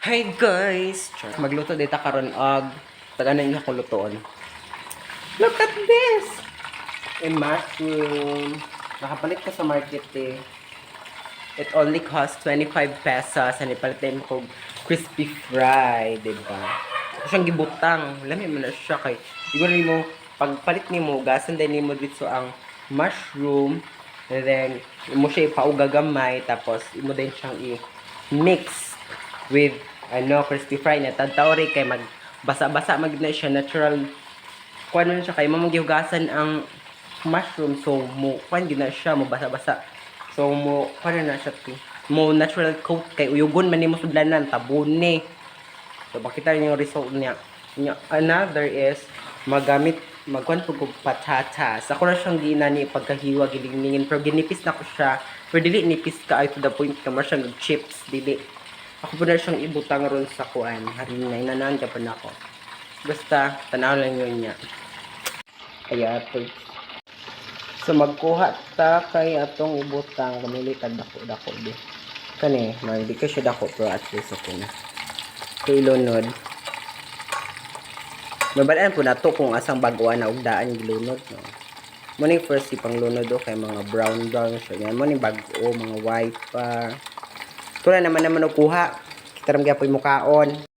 Hi guys! Magluto dito karon og taganan niya ko lutoon. Look at this! A mushroom. Nakapalit ko sa market eh. It only costs 25 pesos. And ipalitin ko crispy fry, diba? Siyang gibutang. Lami mo na siya kay. Siguro mo, pagpalit ni mo, gasan din ni mo dito ang mushroom. And then, mo siya ipaugagamay. Tapos, mo din siyang i-mix with crispy fry na tadtaori kay mag basa-basa mag na siya natural kuan man siya kay mamanggihugasan ang mushroom so mo kuan gina siya mo basa-basa so mo kuan na siya mo natural coat kay uyugon man nimo sudlanan tabuni so makita niyo yung result niya. Another is magamit magkuan pug patatas ako na siyang ginani pagkahiwa gilingingin pero ginipis na ko siya pero dili nipis ka ay to the point ka mo siya chips dili. Ako po na siyang ibutang ron sa kuan. Harin na, inanahan ka pa na ako. Basta, tanaw lang yun niya. Kaya ito. So, magkuha ta kay atong ibutang. Kamilitan dako-dako di. Kani, hindi ka siya dako pero at least okay na. So, ilunod. Mabalaan po na to kung asang baguan na ugdaan gilunod. No? Muna yung first ipang lunod o kay mga brown siya. Yan, muna yung bago, mga white pa. Ito na naman nakuha. Kita rin po yung mukaon.